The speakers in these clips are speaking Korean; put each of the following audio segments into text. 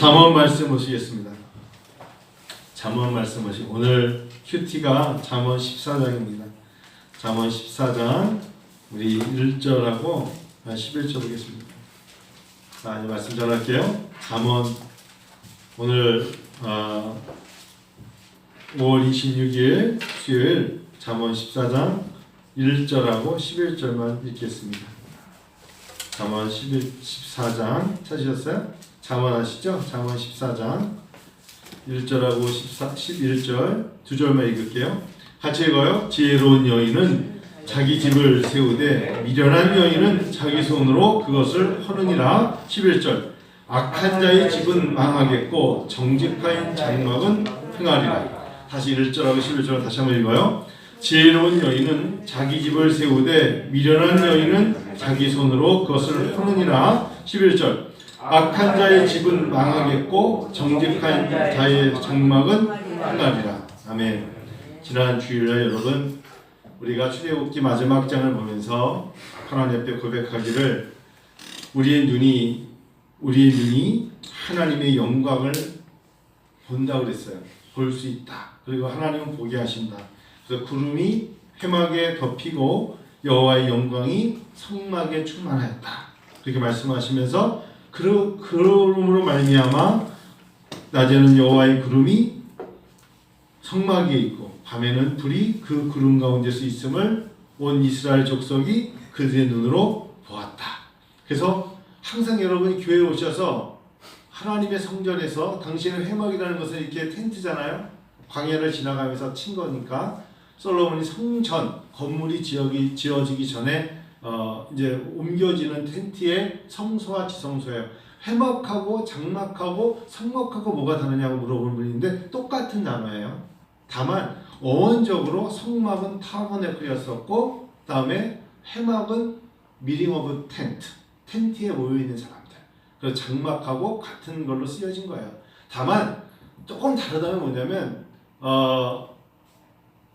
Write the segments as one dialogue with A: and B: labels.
A: 잠언 말씀 보시겠습니다. 잠언 말씀 보시. 오늘 큐티가 잠언 14장입니다. 잠언 14장 우리 1절하고 11절 보겠습니다. 자, 이제 말씀 전할게요. 잠언 오늘 5월 26일 수요일 잠언 14장 1절하고 11절만 읽겠습니다. 잠언 14장 찾으셨어요? 잠언 아시죠? 잠언 14장 1절하고 11절 두 절만 읽을게요. 같이 읽어요. 지혜로운 여인은 자기 집을 세우되 미련한 여인은 자기 손으로 그것을 허느니라. 11절 악한 자의 집은 망하겠고 정직한 장막은 흥하리라. 다시 1절하고 11절 다시 한번 읽어요. 지혜로운 여인은 자기 집을 세우되 미련한 여인은 자기 손으로 그것을 허느니라. 11절 악한 자의 집은 망하겠고 정직한 자의 장막은 흥하리라. 아멘. 지난 주일날 여러분 우리가 출애굽기 마지막 장을 보면서 하나님 앞에 고백하기를 우리의 눈이 하나님의 영광을 본다고 그랬어요. 볼 수 있다. 그리고 하나님은 보게 하신다. 그래서 구름이 회막에 덮이고 여호와의 영광이 성막에 충만하였다. 그렇게 말씀하시면서 그러므로 말미암아 낮에는 여호와의 구름이 성막에 있고 밤에는 불이 그 구름 가운데서 있음을 온 이스라엘 족속이 그들의 눈으로 보았다. 그래서 항상 여러분이 교회에 오셔서 하나님의 성전에서 당신의 회막이라는 것은 이렇게 텐트잖아요. 광야를 지나가면서 친 거니까 솔로몬이 성전 건물이 지어지기 전에 이제 옮겨지는 텐트의 성소와 지성소예요. 회막하고 장막하고 성막하고 뭐가 다르냐고 물어보는 분인데 똑같은 단어예요. 다만 어원적으로 성막은 타버네클이었었고 다음에 회막은 미링 오브 텐트에 모여있는 사람들. 그래서 장막하고 같은 걸로 쓰여진 거예요. 다만 조금 다르다면 뭐냐면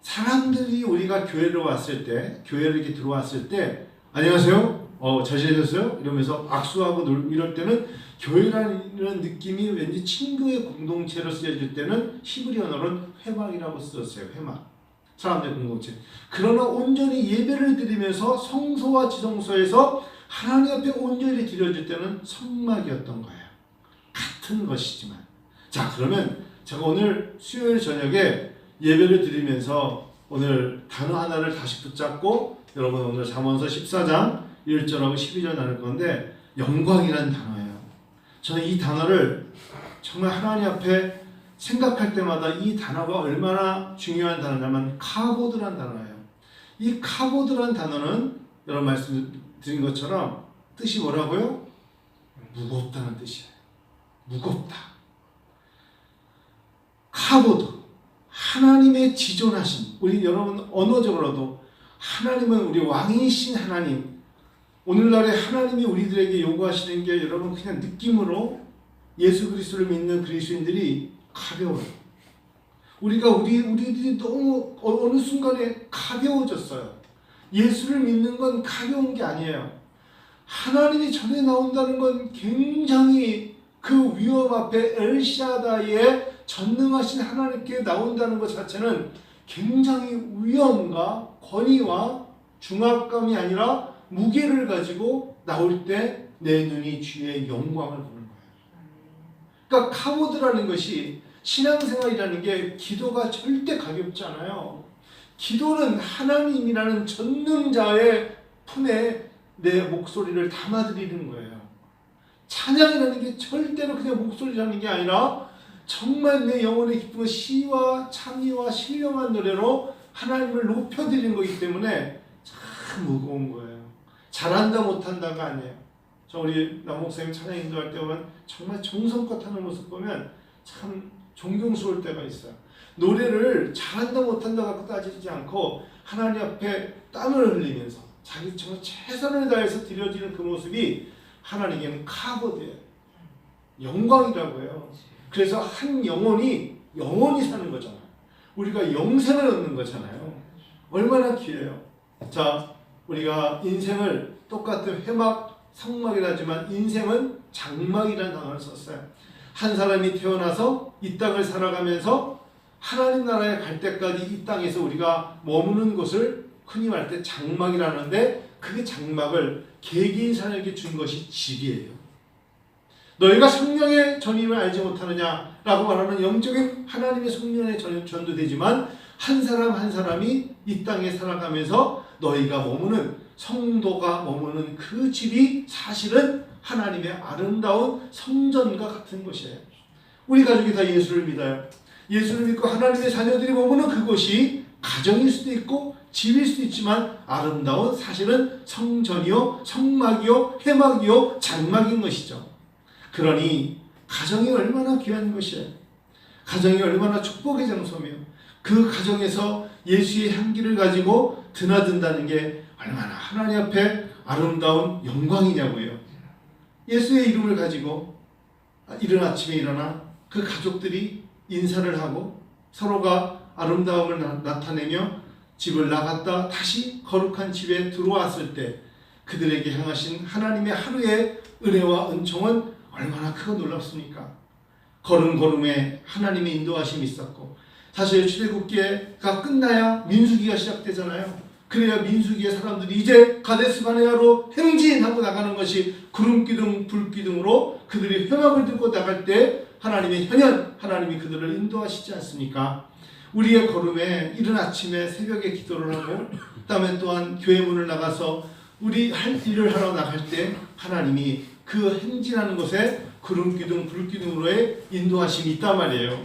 A: 사람들이 우리가 교회를 왔을 때 교회를 이렇게 들어왔을 때 안녕하세요? 잘 지내셨어요? 이러면서 악수하고 이럴 때는 교회라는 느낌이 왠지 친구의 공동체로 쓰여질 때는 히브리 언어로는 회막이라고 쓰였어요. 회막. 사람들의 공동체. 그러나 온전히 예배를 드리면서 성소와 지성소에서 하나님 앞에 온전히 드려질 때는 성막이었던 거예요. 같은 것이지만. 자, 그러면 제가 오늘 수요일 저녁에 예배를 드리면서 오늘 단어 하나를 다시 붙잡고 여러분 오늘 잠언서 14장 1절하고 12절 나눌 건데 영광이라는 단어예요. 저는 이 단어를 정말 하나님 앞에 생각할 때마다 이 단어가 얼마나 중요한 단어냐면 카보드란 단어예요. 이 카보드란 단어는 여러분 말씀드린 것처럼 뜻이 뭐라고요? 무겁다는 뜻이에요. 무겁다. 카보드. 하나님의 지존하신 우리 여러분 언어적으로도 하나님은 우리 왕이신 하나님. 오늘날에 하나님이 우리들에게 요구하시는 게 여러분 그냥 느낌으로 예수 그리스도를 믿는 그리스도인들이 가벼워요. 우리들이 너무 어느 순간에 가벼워졌어요. 예수를 믿는 건 가벼운 게 아니에요. 하나님이 전에 나온다는 건 굉장히 그 위험 앞에 엘샤다이의 전능하신 하나님께 나온다는 것 자체는 굉장히 위험과 권위와 중압감이 아니라 무게를 가지고 나올 때 내 눈이 주의 영광을 보는 거예요. 그러니까 카보드라는 것이 신앙생활이라는 게 기도가 절대 가볍지 않아요. 기도는 하나님이라는 전능자의 품에 내 목소리를 담아드리는 거예요. 찬양이라는 게 절대로 그냥 목소리라는 게 아니라 정말 내 영혼의 기쁨은 시와 찬미와 신령한 노래로 하나님을 높여드리는 거기 때문에 참 무거운 거예요. 잘한다 못한다가 아니에요. 저 우리 남목사님 찬양 인도할 때 보면 정말 정성껏 하는 모습 보면 참 존경스러울 때가 있어요. 노래를 잘한다 못한다 갖고 따지지 않고 하나님 앞에 땀을 흘리면서 자기 정말 최선을 다해서 드려지는 그 모습이 하나님께는 카보드예요. 영광이라고 해요. 그래서 한 영혼이 영원히 사는 거잖아요. 우리가 영생을 얻는 거잖아요. 얼마나 귀해요. 자, 우리가 인생을 똑같은 회막, 성막이라지만 인생은 장막이라는 단어를 썼어요. 한 사람이 태어나서 이 땅을 살아가면서 하나님 나라에 갈 때까지 이 땅에서 우리가 머무는 것을 흔히 말 때 장막이라는데, 그 장막을 개개인 사람에게 준 것이 집이에요. 너희가 성령의 전임을 알지 못하느냐라고 말하는 영적인 하나님의 성령의 전도 되지만, 한 사람 한 사람이 이 땅에 살아가면서 너희가 머무는, 성도가 머무는 그 집이 사실은 하나님의 아름다운 성전과 같은 것이에요. 우리 가족이 다 예수를 믿어요. 예수를 믿고 하나님의 자녀들이 머무는 그곳이 가정일 수도 있고 집일 수도 있지만, 아름다운 사실은 성전이요, 성막이요, 회막이요, 장막인 것이죠. 그러니 가정이 얼마나 귀한 것이에요. 가정이 얼마나 축복의 장소며, 그 가정에서 예수의 향기를 가지고 드나든다는 게 얼마나 하나님 앞에 아름다운 영광이냐고요. 예수의 이름을 가지고 이른 아침에 일어나 그 가족들이 인사를 하고 서로가 아름다움을 나타내며 집을 나갔다 다시 거룩한 집에 들어왔을 때, 그들에게 향하신 하나님의 하루의 은혜와 은총은 얼마나 크고 놀랍습니까? 걸음걸음에 하나님의 인도하심이 있었고, 사실 출애굽기가 끝나야 민수기가 시작되잖아요. 그래야 민수기의 사람들이 이제 가데스 바네아로 행진하고 나가는 것이 구름기둥 불기둥으로 그들이 회막을 들고 나갈 때 하나님의 현현, 하나님이 그들을 인도하시지 않습니까? 우리의 걸음에 이른 아침에 새벽에 기도를 하고, 그다음에 또한 교회 문을 나가서 우리 할 일을 하러 나갈 때 하나님이 그 행진하는 것에 구름기둥 불기둥으로의 인도하심이 있단 말이에요.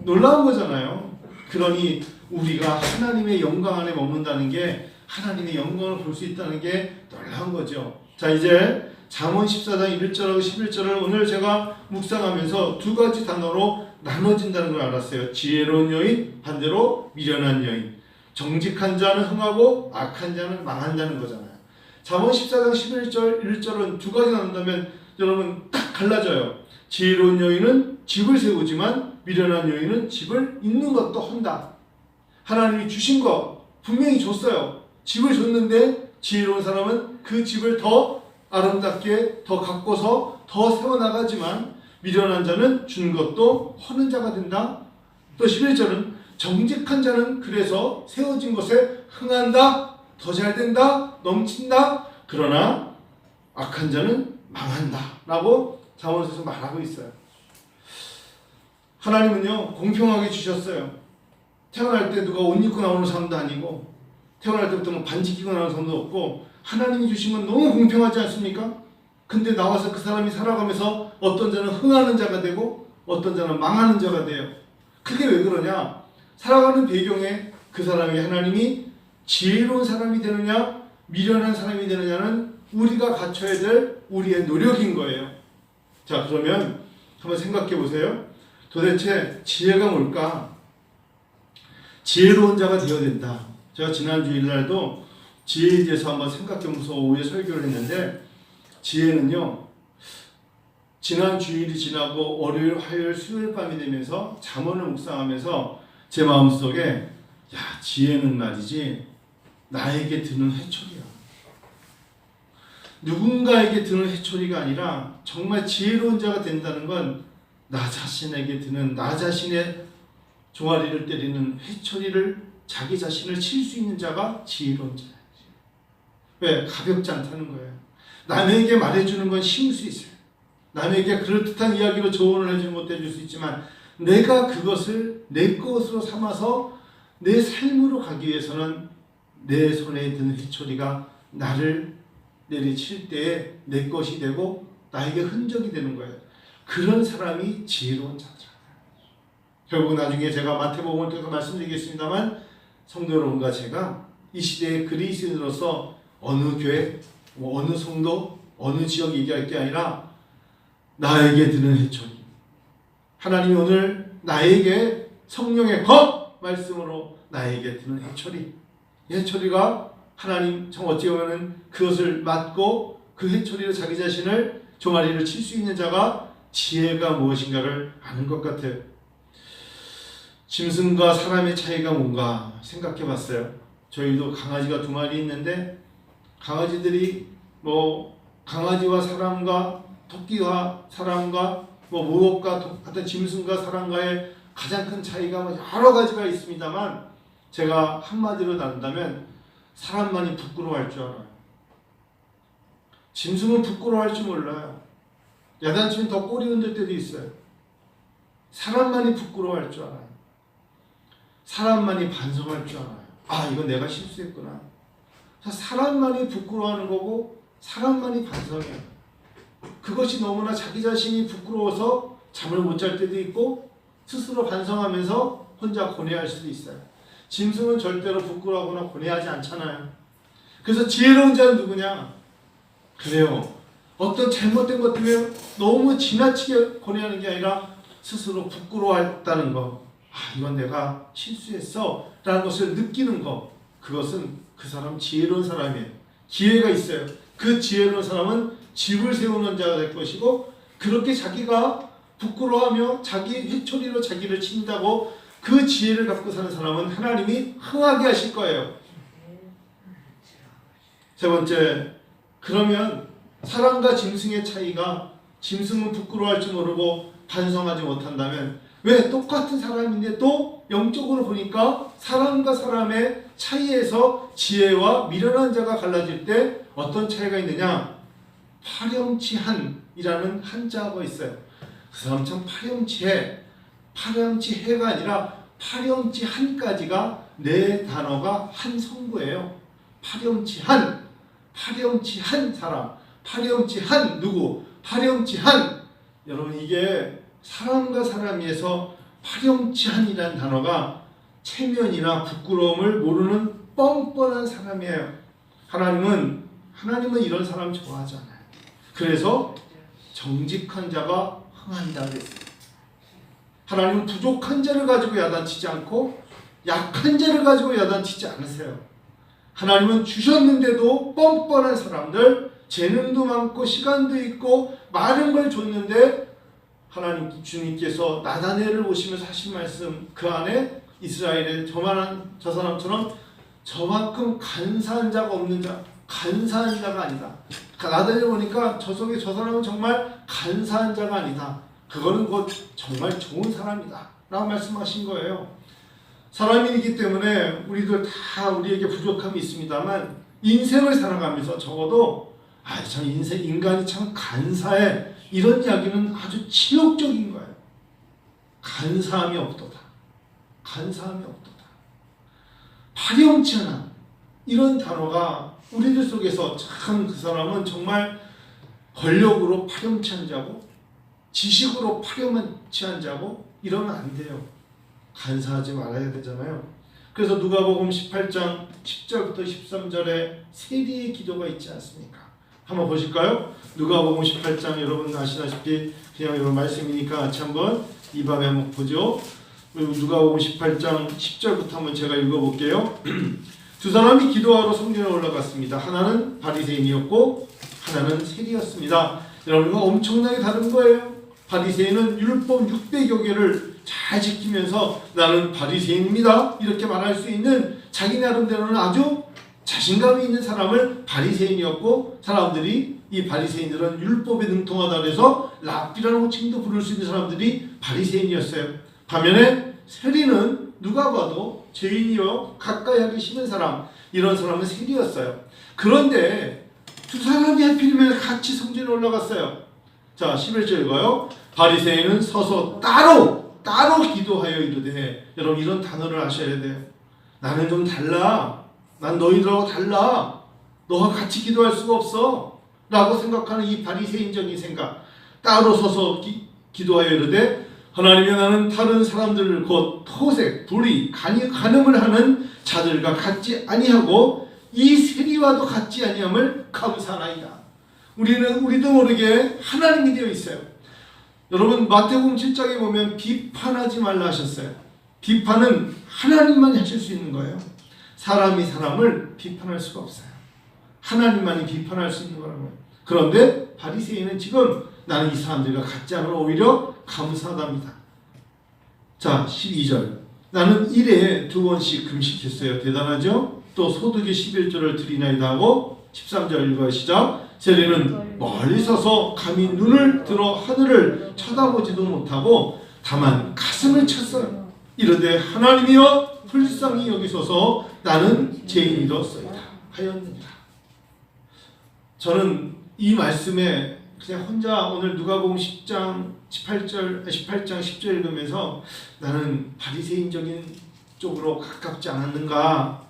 A: 놀라운 거잖아요. 그러니 우리가 하나님의 영광 안에 머문다는 게, 하나님의 영광을 볼 수 있다는 게 놀라운 거죠. 자, 이제 잠언 14장 1절하고 11절을 오늘 제가 묵상하면서 두 가지 단어로 나눠진다는 걸 알았어요. 지혜로운 여인, 반대로 미련한 여인. 정직한 자는 흥하고 악한 자는 망한다는 거잖아요. 잠언 14장 11절 1절은 두 가지 나눈다면 여러분 딱 갈라져요. 지혜로운 여인은 집을 세우지만 미련한 여인은 집을 잇는 것도 한다. 하나님이 주신 거 분명히 줬어요. 집을 줬는데 지혜로운 사람은 그 집을 더 아름답게 더 가꿔서 더 세워나가지만, 미련한 자는 준 것도 허는 자가 된다. 또 11절은 정직한 자는 그래서 세워진 것에 흥한다, 더 잘된다, 넘친다. 그러나 악한 자는 망한다 라고 잠언에서 말하고 있어요. 하나님은요 공평하게 주셨어요. 태어날 때 누가 옷 입고 나오는 사람도 아니고, 태어날 때부터 뭐 반지 끼고 나오는 사람도 없고, 하나님이 주신 건 너무 공평하지 않습니까? 근데 나와서 그 사람이 살아가면서 어떤 자는 흥하는 자가 되고 어떤 자는 망하는 자가 돼요. 그게 왜 그러냐? 살아가는 배경에 그 사람이 하나님이 지혜로운 사람이 되느냐 미련한 사람이 되느냐는 우리가 갖춰야 될 우리의 노력인 거예요. 자, 그러면 한번 생각해 보세요. 도대체 지혜가 뭘까? 지혜로운 자가 되어야 된다. 제가 지난 주일날도 지혜에 대해서 한번 생각해보면서 오후에 설교를 했는데, 지혜는요 지난 주일이 지나고 월요일, 화요일, 수요일 밤이 되면서 잠언을 묵상하면서 제 마음속에, 야, 지혜는 말이지 나에게 드는 해초리야. 누군가에게 드는 해초리가 아니라 정말 지혜로운 자가 된다는 건 나 자신에게 드는, 나 자신의 종아리를 때리는 해초리를 자기 자신을 칠 수 있는 자가 지혜로운 자예요. 왜? 가볍지 않다는 거예요. 남에게 말해주는 건 쉬울 수 있어요. 남에게 그럴듯한 이야기로 조언을 해주지 못해줄 수 있지만, 내가 그것을 내 것으로 삼아서 내 삶으로 가기 위해서는 내 손에 든 해초리가 나를 내리칠 때에 내 것이 되고 나에게 흔적이 되는 거예요. 그런 사람이 지혜로운 자죠. 결국 나중에 제가 마태복음을 통해서 말씀드리겠습니다만, 성도 여러분과 제가 이 시대의 그리스도인으로서 어느 교회, 어느 성도, 어느 지역 얘기할 게 아니라 나에게 드는 해초리, 하나님이 오늘 나에게 성령의 법 말씀으로 나에게 드는 해초리, 이 해초리가 하나님 어찌 보면 그것을 맡고 그 해초리로 자기 자신을 종아리를 칠 수 있는 자가 지혜가 무엇인가를 아는 것 같아요. 짐승과 사람의 차이가 뭔가 생각해 봤어요. 저희도 강아지가 2마리 있는데, 강아지들이 강아지와 사람과 토끼와 사람과 뭐 무엇과 같은 짐승과 사람과의 가장 큰 차이가 뭐 여러 가지가 있습니다만 제가 한마디로 나눈다면 사람만이 부끄러워할 줄 알아요. 짐승은 부끄러워할 줄 몰라요. 야단치면 더 꼬리 흔들 때도 있어요. 사람만이 부끄러워할 줄 알아요. 사람만이 반성할 줄 알아요. 아, 이건 내가 실수했구나. 사람만이 부끄러워하는 거고 사람만이 반성해요. 그것이 너무나 자기 자신이 부끄러워서 잠을 못 잘 때도 있고 스스로 반성하면서 혼자 고뇌할 수도 있어요. 짐승은 절대로 부끄러워하거나 고뇌하지 않잖아요. 그래서 지혜로운 자는 누구냐? 그래요. 어떤 잘못된 것 때문에 너무 지나치게 고뇌하는 게 아니라 스스로 부끄러워했다는 거. 아, 이건 내가 실수했어 라는 것을 느끼는 거. 그것은 그 사람 지혜로운 사람이에요. 기회가 있어요. 그 지혜로운 사람은 집을 세우는 자가 될 것이고 그렇게 자기가 부끄러워하며 자기 회초리로 자기를 친다고 그 지혜를 갖고 사는 사람은 하나님이 흥하게 하실 거예요. 세 번째, 그러면 사람과 짐승의 차이가 짐승은 부끄러워할 줄 모르고 반성하지 못한다면 왜 똑같은 사람인데 또 영적으로 보니까 사람과 사람의 차이에서 지혜와 미련한 자가 갈라질 때 어떤 차이가 있느냐? 파렴치한이라는 한자가 있어요. 그 사람 참 파렴치해. 파렴치해가 아니라 파렴치한까지가 네 단어가 한 성구예요. 파렴치한, 파렴치한 사람, 파렴치한 누구, 파렴치한. 여러분, 이게 사람과 사람에서 파렴치한이라는 단어가 체면이나 부끄러움을 모르는 뻔뻔한 사람이에요. 하나님은 이런 사람 좋아하잖아요. 그래서 정직한 자가 흥한다 그랬어요. 하나님은 부족한 자를 가지고 야단치지 않고 약한 자를 가지고 야단치지 않으세요. 하나님은 주셨는데도 뻔뻔한 사람들, 재능도 많고 시간도 있고 많은 걸 줬는데 하나님 주님께서 나다네를 보시면서 하신 말씀, 그 안에 이스라엘의 저 사람처럼 저만큼 간사한 자가 없는 자, 간사한 자가 아니다. 나다네를 보니까 저 속에 저 사람은 정말 간사한 자가 아니다. 그거는 곧 정말 좋은 사람이다 라고 말씀하신 거예요. 사람이기 때문에 우리들 다 우리에게 부족함이 있습니다만 인생을 살아가면서 적어도 저 인간이 참 간사해, 이런 이야기는 아주 치욕적인 거예요. 간사함이 없도다. 간사함이 없도다. 파렴치한 이런 단어가 우리들 속에서 참 그 사람은 정말 권력으로 파렴치한 자고 지식으로 파렴치한 자고 이러면 안 돼요. 간사하지 말아야 되잖아요. 그래서 누가복음 18장 10절부터 13절에 세리의 기도가 있지 않습니까? 한번 보실까요? 누가복음 18장 여러분 아시다시피 그냥 이런 말씀이니까 같이 한번 이 밤에 한번 보죠. 누가복음 18장 10절부터 한번 제가 읽어볼게요. 두 사람이 기도하러 성전에 올라갔습니다. 하나는 바리새인이었고 하나는 세리였습니다. 여러분, 이거 엄청나게 다른 거예요. 바리새인은 율법 600여 개를 잘 지키면서 나는 바리새인입니다 이렇게 말할 수 있는 자기 나름대로는 아주 자신감이 있는 사람을 바리새인이었고, 사람들이 이 바리새인들은 율법에 능통하다 그래서 랍비라는 호칭도 부를 수 있는 사람들이 바리새인이었어요. 반면에 세리는 누가 봐도 죄인이요 가까이 하기 싫은 사람, 이런 사람은 세리였어요. 그런데 두 사람이 하필이면 같이 성전에 올라갔어요. 자, 11절 읽어요. 바리새인은 서서 따로 기도하여 이르되, 여러분 이런 단어를 아셔야 돼요. 나는 좀 달라. 난 너희들하고 달라. 너와 같이 기도할 수가 없어 라고 생각하는 이 바리새인적인 생각. 따로 서서 기도하여 이르되, 하나님이여, 나는 다른 사람들 곧 토색, 불의, 간음을 하는 자들과 같지 아니하고 이 세리와도 같지 아니함을 감사하나이다. 우리도 모르게 하나님이 되어 있어요. 여러분, 마태복음 7장에 보면 비판하지 말라 하셨어요. 비판은 하나님만이 하실 수 있는 거예요. 사람이 사람을 비판할 수가 없어요. 하나님만이 비판할 수 있는 거라고요. 그런데 바리새인은 지금 나는 이 사람들과 같지 않으면 오히려 감사하답니다. 자, 12절. 나는 1회에 2번씩 금식했어요. 대단하죠? 또 소득의 11조를 드리나이다 하고 13절 읽어요. 시작. 세리는 멀리 서서 감히 눈을 들어 하늘을 쳐다보지도 못하고 다만 가슴을 쳤어요. 이르되 하나님이여 불쌍히 여기소서 나는 죄인이로소이다 하였느니라. 저는 이 말씀에 그냥 혼자 오늘 누가복음 10장 18장 10절 읽으면서 나는 바리새인적인 쪽으로 가깝지 않았는가.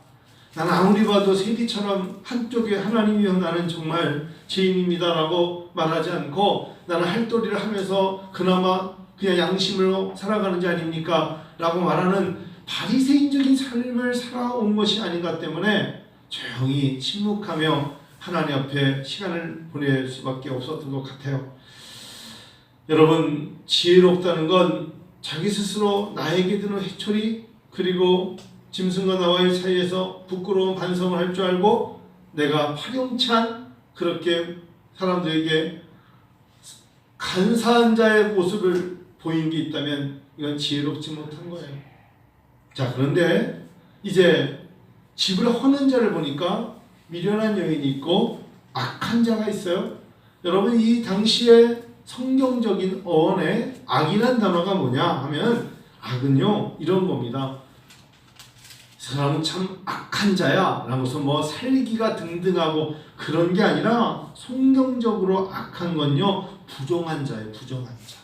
A: 나는 아무리 봐도 세리처럼 한쪽에 하나님이여 나는 정말 죄인입니다라고 말하지 않고 나는 할도리를 하면서 그나마 그냥 양심으로 살아가는 자 아닙니까? 라고 말하는 바리새인적인 삶을 살아온 것이 아닌가 때문에 조용히 침묵하며 하나님 앞에 시간을 보낼 수밖에 없었던 것 같아요. 여러분, 지혜롭다는 건 자기 스스로 나에게 드는 해초리 그리고 짐승과 나와의 사이에서 부끄러운 반성을 할 줄 알고 내가 파렴치한 그렇게 사람들에게 간사한 자의 모습을 보인 게 있다면 이건 지혜롭지 못한 거예요. 자, 그런데 이제 집을 허는 자를 보니까 미련한 여인이 있고 악한 자가 있어요. 여러분, 이 당시에 성경적인 어원에 악이란 단어가 뭐냐 하면 악은요 이런 겁니다. 사람은 참 악한 자야 라고서 뭐 살기가 등등하고 그런 게 아니라 성경적으로 악한 건요 부정한 자예요. 부정한 자.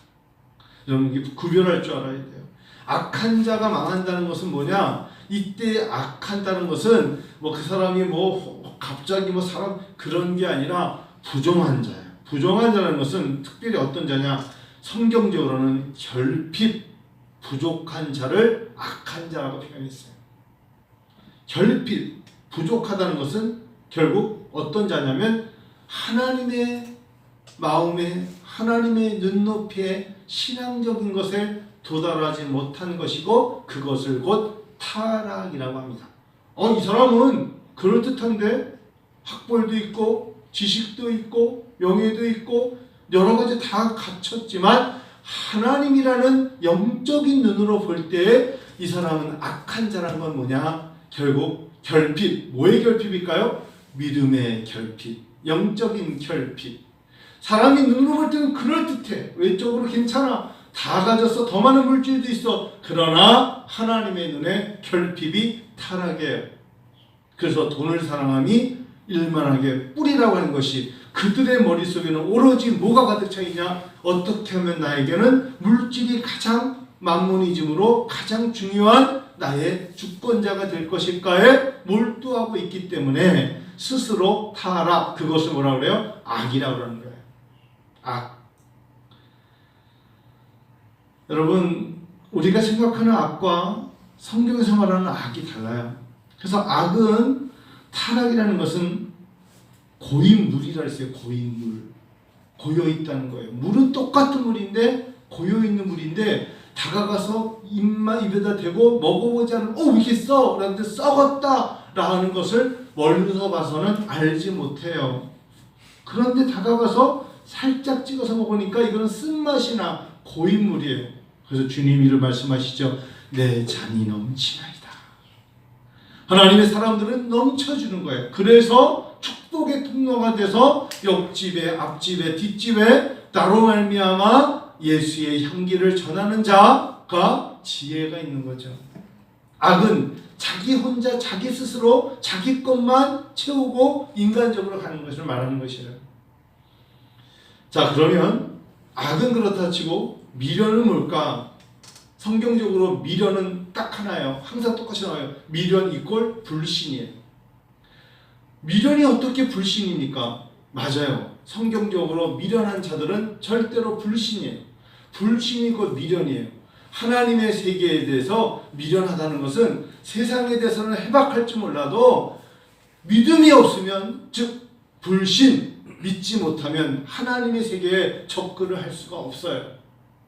A: 여러분, 이게 구별할 줄 알아야 돼요. 악한 자가 망한다는 것은 뭐냐? 이때 악한다는 것은 뭐 그 사람이 뭐 갑자기 뭐 사람 그런 게 아니라 부정한 자예요. 부정한 자라는 것은 특별히 어떤 자냐? 성경적으로는 결핍, 부족한 자를 악한 자라고 표현했어요. 결핍, 부족하다는 것은 결국 어떤 자냐면 하나님의 마음에 하나님의 눈높이에 신앙적인 것에 도달하지 못한 것이고 그것을 곧 타락이라고 합니다. 이 사람은 그럴듯한데 학벌도 있고 지식도 있고 명예도 있고 여러 가지 다 갖췄지만 하나님이라는 영적인 눈으로 볼 때에 이 사람은 악한 자라는 건 뭐냐? 결국 결핍, 뭐의 결핍일까요? 믿음의 결핍, 영적인 결핍. 사람이 눈으로 볼 때는 그럴듯해. 외적으로 괜찮아. 다 가졌어. 더 많은 물질도 있어. 그러나 하나님의 눈에 결핍이 타락해요. 그래서 돈을 사랑함이 일만하게 뿌리라고 하는 것이 그들의 머릿속에는 오로지 뭐가 가득 차 있냐? 어떻게 하면 나에게는 물질이 가장 만문이즘으로 가장 중요한 나의 주권자가 될 것일까에 몰두하고 있기 때문에 스스로 타락, 그것을 뭐라고 그래요? 악이라고 하는 거예요. 악. 여러분, 우리가 생각하는 악과 성경에서 말하는 악이 달라요. 그래서 악은, 타락이라는 것은 고인물이라 했어요. 고인물. 고여있다는 거예요. 물은 똑같은 물인데 고여있는 물인데 다가가서 입에다 대고 먹어보지 않으면 왜 이렇게 써? 라는데 썩었다 라는 것을 멀리서 봐서는 알지 못해요. 그런데 다가가서 살짝 찍어서 먹으니까 이거는 쓴맛이나 고인물이에요. 그래서 주님이 이를 말씀하시죠. 내 잔이 넘치나이다. 하나님의 사람들은 넘쳐주는 거예요. 그래서 축복의 통로가 돼서 옆집에 앞집에 뒷집에 나로 말미암아 예수의 향기를 전하는 자가 지혜가 있는 거죠. 악은 자기 혼자 자기 스스로 자기 것만 채우고 인간적으로 가는 것을 말하는 것이에요. 자, 그러면 악은 그렇다 치고 미련은 뭘까? 성경적으로 미련은 딱 하나예요. 항상 똑같이 나와요. 미련 이꼴 불신이에요. 미련이 어떻게 불신입니까? 맞아요. 성경적으로 미련한 자들은 절대로 불신이에요. 불신이 곧 미련이에요. 하나님의 세계에 대해서 미련하다는 것은 세상에 대해서는 해박할지 몰라도 믿음이 없으면, 즉 불신, 믿지 못하면 하나님의 세계에 접근을 할 수가 없어요.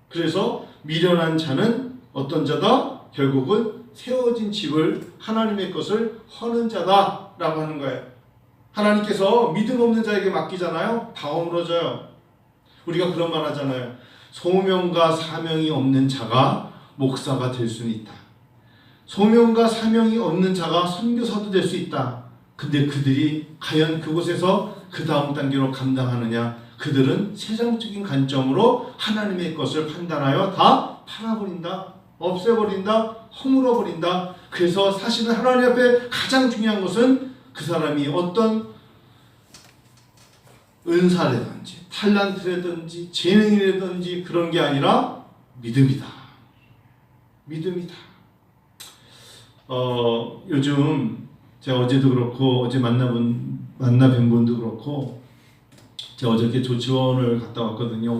A: 그래서 미련한 자는 어떤 자다? 결국은 세워진 집을 하나님의 것을 허는 자다라고 하는 거예요. 하나님께서 믿음 없는 자에게 맡기잖아요. 다 허물어져요. 우리가 그런 말 하잖아요. 소명과 사명이 없는 자가 목사가 될 수는 있다. 소명과 사명이 없는 자가 선교사도 될 수 있다. 근데 그들이 과연 그곳에서 그 다음 단계로 감당하느냐? 그들은 세상적인 관점으로 하나님의 것을 판단하여 다 팔아버린다, 없애버린다, 허물어버린다. 그래서 사실은 하나님 앞에 가장 중요한 것은 그 사람이 어떤 은사라든지 탤런트라든지 재능이라든지 그런 게 아니라 믿음이다. 믿음이다. 요즘 제가 어제도 그렇고 어제 만나뵌 분도 그렇고 제가 어저께 조치원을 갔다 왔거든요.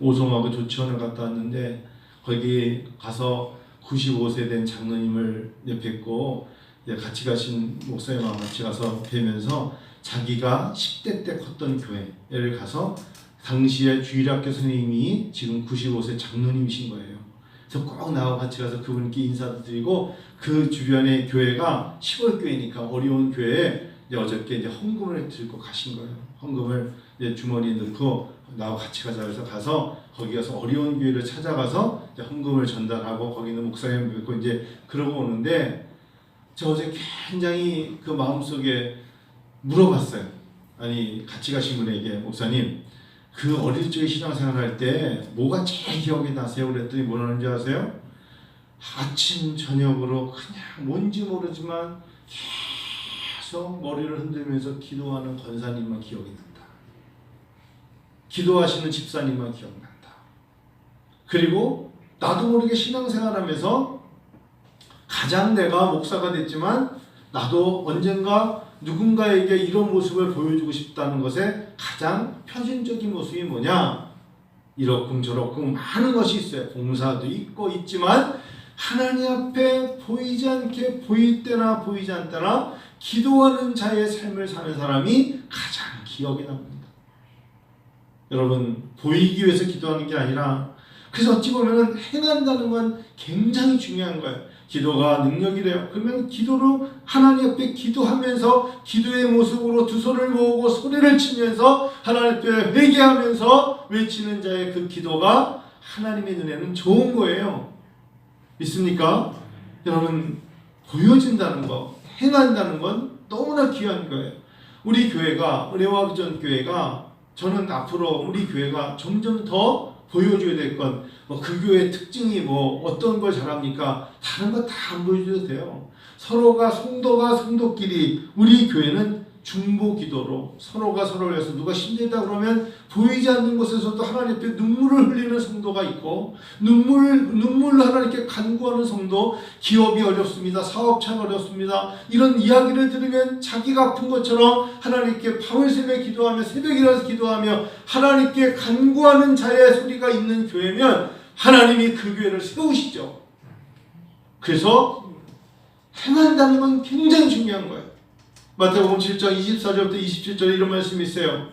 A: 오송하고 조치원을 갔다 왔는데 거기 가서 95세 된 장로님을 뵙고 같이 가신 목사님하고 같이 가서 뵈면서 자기가 10대 때 컸던 교회를 가서 당시에 주일학교 선생님이 지금 95세 장로님이신 거예요. 그래서 꼭 나하고 같이 가서 그분께 인사도 드리고 그 주변의 교회가 시골 교회니까 어려운 교회에 어저께 이제 헌금을 들고 가신 거예요. 헌금을 이제 주머니에 넣고 나하고 같이 가자 해서 가서 거기 가서 어려운 교회를 찾아가서 이제 헌금을 전달하고 거기 있는 목사님 뵙고 이제 그러고 오는데 저 어제 굉장히 그 마음속에 물어봤어요. 아니 같이 가신 분에게 목사님 그 어릴 적에 신앙생활할 때 뭐가 제일 기억에 나세요? 그랬더니 뭐라는지 아세요? 아침 저녁으로 그냥 뭔지 모르지만 계속 머리를 흔들면서 기도하는 권사님만 기억이 난다. 기도하시는 집사님만 기억난다. 그리고 나도 모르게 신앙생활하면서 가장 내가 목사가 됐지만 나도 언젠가 누군가에게 이런 모습을 보여주고 싶다는 것에 가장 표준적인 모습이 뭐냐? 이렇쿵저렇쿵 많은 것이 있어요. 봉사도 있고 있지만 하나님 앞에 보이지 않게 보일 때나 보이지 않다나 기도하는 자의 삶을 사는 사람이 가장 기억에 남습니다. 여러분 보이기 위해서 기도하는 게 아니라 그래서 어찌 보면 행한다는 건 굉장히 중요한 거예요. 기도가 능력이래요. 그러면 기도로 하나님 앞에 기도하면서 기도의 모습으로 두 손을 모으고 소리를 치면서 하나님 앞에 회개하면서 외치는 자의 그 기도가 하나님의 눈에는 좋은 거예요. 믿습니까? 여러분 보여진다는 거, 행한다는 건 너무나 귀한 거예요. 우리 교회가 은혜와 비전 교회가 저는 앞으로 우리 교회가 점점 더 보여줘야 될 건 그 교회의 특징이 어떤 걸 잘합니까? 다른 거 다 안 보여줘도 돼요. 서로가 성도끼리 우리 교회는 중보 기도로 서로가 서로를 위해서 누가 힘들다 그러면 보이지 않는 곳에서도 하나님 앞에 눈물을 흘리는 성도가 있고 눈물로 하나님께 간구하는 성도, 기업이 어렵습니다. 사업차가 어렵습니다. 이런 이야기를 들으면 자기가 아픈 것처럼 하나님께 밤을 새며 기도하며 새벽에 일어나서 기도하며 하나님께 간구하는 자의 소리가 있는 교회면 하나님이 그 교회를 세우시죠. 그래서 행한다는 건 굉장히 중요한 거예요. 마태복음 7장 24절부터 27절에 이런 말씀이 있어요.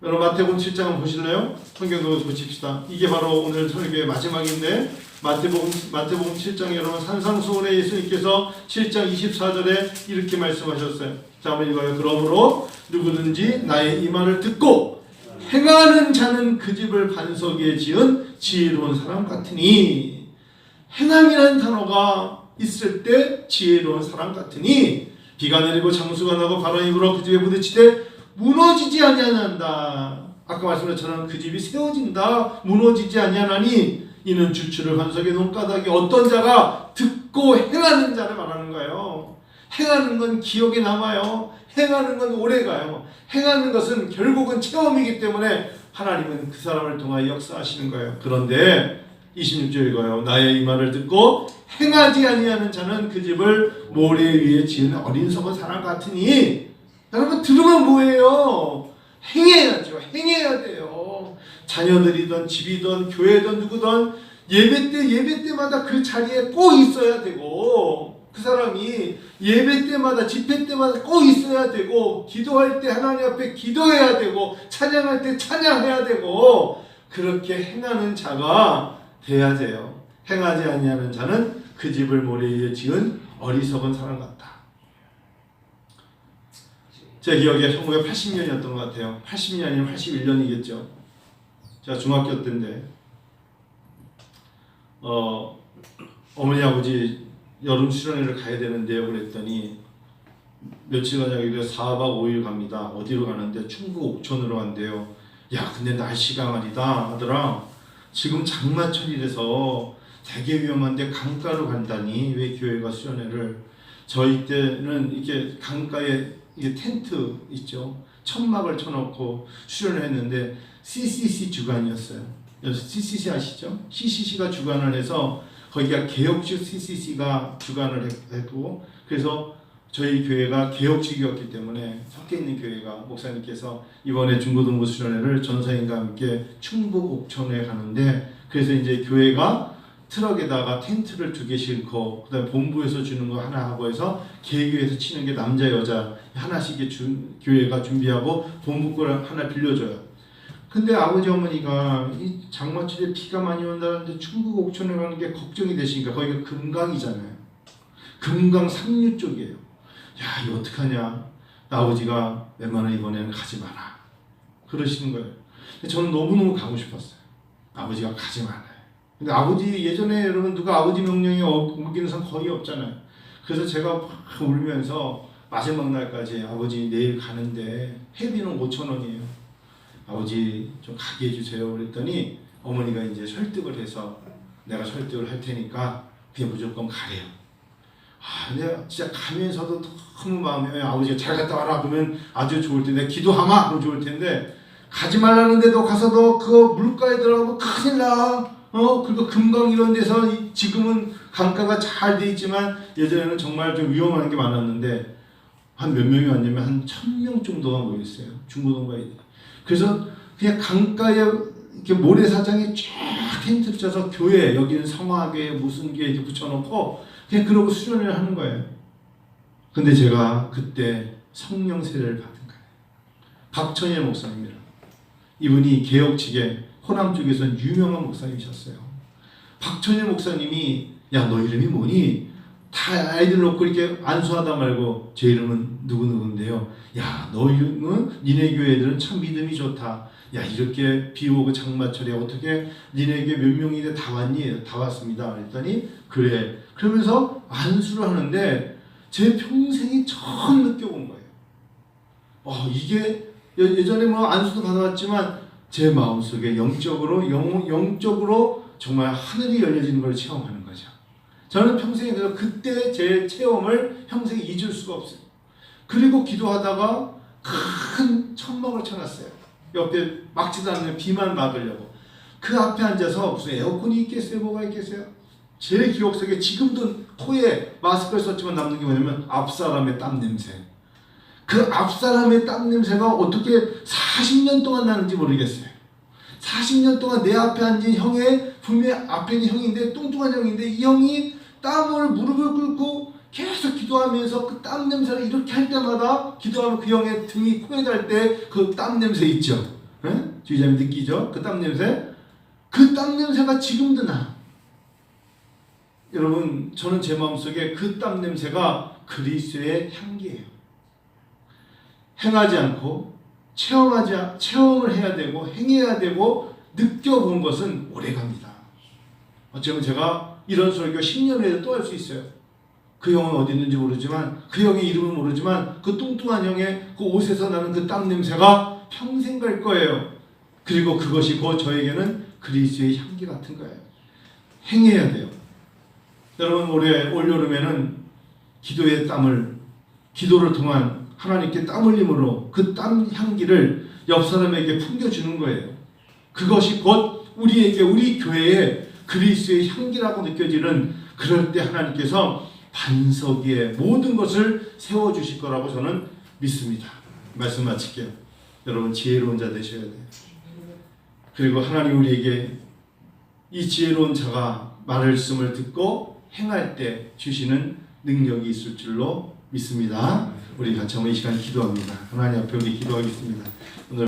A: 여러분 마태복음 7장 한번 보실래요? 성경도 보십시다. 이게 바로 오늘 설교의 마지막인데 마태복음 7장에 여러분 산상수훈에 예수님께서 7장 24절에 이렇게 말씀하셨어요. 자 한번 읽어요. 그러므로 누구든지 나의 이 말을 듣고 행하는 자는 그 집을 반석 위에 지은 지혜로운 사람 같으니, 행함이라는 단어가 있을 때 지혜로운 사람 같으니 비가 내리고 장수가 나고 바람이 불어 그 집에 부딪히되 무너지지 아니하는다. 아까 말씀한 것처럼 그 집이 세워진다. 무너지지 아니하나니 이는 주추를 반석에 놓은 까닭에 어떤 자가 듣고 행하는 자를 말하는 거예요. 행하는 건 기억에 남아요. 행하는 건 오래가요. 행하는 것은 결국은 체험이기 때문에 하나님은 그 사람을 통하여 역사하시는 거예요. 그런데 26절 읽어요. 나의 이 말을 듣고 행하지 아니하는 자는 그 집을 모래 위에 지은 어린석은 사람 같으니, 여러분 들으면 뭐예요? 행해야죠. 행해야 돼요. 자녀들이든 집이든 교회든 누구든 예배 때마다 그 자리에 꼭 있어야 되고, 그 사람이 예배 때마다 집회 때마다 꼭 있어야 되고, 기도할 때 하나님 앞에 기도해야 되고, 찬양할 때 찬양해야 되고, 그렇게 행하는 자가 돼야 돼요. 행하지 아니하는 자는 그 집을 모래 위에 지은 어리석은 사람 같다. 제 기억에 1980년이었던 것 같아요. 80년이 아니면 81년이겠죠. 제가 중학교 때인데 어머니 아버지 여름 수련회를 가야 되는데요. 그랬더니 며칠 가냐길래 4박 5일 갑니다. 어디로 가는데 충북 옥천으로 간대요. 야, 근데 날씨가 말이다 하더라. 지금 장마철이라서 되게 위험한데 강가로 간다니 왜 교회가 수련회를. 저희 때는 이게 강가에 이게 텐트 있죠. 천막을 쳐놓고 수련을 했는데 CCC 주관이었어요. CCC 아시죠? CCC가 주관을 해서 거기가 개혁식 CCC가 주관을 했고, 그래서 저희 교회가 개혁식이었기 때문에 섞여 있는 교회가 목사님께서 이번에 중고등부 수련회를 전사님과 함께 충북 옥천에 가는데, 그래서 이제 교회가 트럭에다가 텐트를 2개 싣고 그다음에 본부에서 주는 거 하나 하고 해서 개교에서 치는 게 남자 여자 하나씩 교회가 준비하고 본부 거를 하나 빌려줘요. 근데 아버지 어머니가 이 장마철에 비가 많이 온다는데 충북 옥천에 가는 게 걱정이 되시니까, 거기가 금강이잖아요. 금강 상류 쪽이에요. 야, 이거 어떡하냐. 아버지가 웬만하면 이번에는 가지 마라 그러시는 거예요. 근데 저는 너무너무 가고 싶었어요. 아버지가 가지 마라. 근데 아버지 예전에 여러분 누가 아버지 명령에 어기는 사람 거의 없잖아요. 그래서 제가 막 울면서 마지막 날까지 아버지 내일 가는데 회비는 5,000원이에요. 아버지 좀 가게 해주세요. 그랬더니 어머니가 이제 설득을 해서 내가 설득을 할 테니까 그냥 무조건 가래요. 아, 근데 진짜 가면서도 너무 마음에 아버지가 잘 갔다 와라 그러면 아주 좋을 텐데, 기도하마 그럼 좋을 텐데, 가지 말라는데도 가서도 그 물가에 들어가면 큰일 나. 그리고 금강 이런 데서 지금은 강가가 잘 돼 있지만 예전에는 정말 좀 위험한 게 많았는데 한 몇 명이 왔냐면 한 1,000명 정도가 모였어요. 중고등부에. 그래서 그냥 강가에 이렇게 모래사장에 쫙 텐트를 쳐서 교회, 여기는 성화교회 무슨 교회 이렇게 붙여놓고 그냥 그러고 수련을 하는 거예요. 근데 제가 그때 성령 세례를 받은 거예요. 박천일 목사님이라. 이분이 개혁 측에 호남 쪽에서는 유명한 목사님이셨어요. 박천일 목사님이 야, 너 이름이 뭐니? 다 아이들 놓고 이렇게 안수하다 말고 제 이름은 누구누구인데요. 야, 너 이름은 니네 교회 애들은 참 믿음이 좋다. 야, 이렇게 비 오고 장마철에 어떻게 니네 교회 몇 명인데 다 왔니? 다 왔습니다. 그랬더니 그래. 그러면서 안수를 하는데 제 평생이 처음 느껴본 거예요. 이게 예전에 뭐 안수도 받아왔지만 제 마음속에 영적으로 정말 하늘이 열려지는 걸 체험하는 거죠. 저는 평생에 그래서 그때 제 체험을 평생에 잊을 수가 없어요. 그리고 기도하다가 큰 천막을 쳐놨어요. 옆에 막지도 않는 비만 막으려고. 그 앞에 앉아서 무슨 에어컨이 있겠어요? 뭐가 있겠어요? 제 기억 속에 지금도 코에 마스크를 썼지만 남는 게 뭐냐면 앞사람의 땀 냄새. 그 앞사람의 땀 냄새가 어떻게 40년 동안 나는지 모르겠어요. 40년 동안 내 앞에 앉은 형의, 분명 앞에 있는 형인데 뚱뚱한 형인데 이 형이 땀을 무릎을 꿇고 계속 기도하면서 그 땀 냄새를 이렇게 할 때마다 기도하면 그 형의 등이 코에 달 때 그 땀 냄새 있죠. 주의자님 느끼죠? 그 땀 냄새. 그 땀 냄새가 지금도 나. 여러분, 저는 제 마음속에 그 땀 냄새가 그리스도의 향기예요. 행하지 않고 체험을 해야 되고 행해야 되고 느껴본 것은 오래갑니다. 어쩌면 제가 이런 설교 10년 후에도 또 할 수 있어요. 그 형은 어디 있는지 모르지만, 그 형의 이름은 모르지만 그 뚱뚱한 형의 그 옷에서 나는 그 땀 냄새가 평생 갈 거예요. 그리고 그것이 곧 저에게는 그리스도의 향기 같은 거예요. 행해야 돼요. 여러분, 올 여름에는 기도를 통한 하나님께 땀 흘림으로 그 땀 향기를 옆 사람에게 풍겨주는 거예요. 그것이 곧 우리 교회의 그리스도의 향기라고 느껴지는, 그럴 때 하나님께서 반석 위에 모든 것을 세워주실 거라고 저는 믿습니다. 말씀 마칠게요. 여러분, 지혜로운 자 되셔야 돼요. 그리고 하나님 우리에게 이 지혜로운 자가 말씀을 듣고 행할 때 주시는 능력이 있을 줄로 믿습니다. 우리 같이 한번 이 시간 기도합니다. 하나님 앞에 우리 기도하겠습니다. 오늘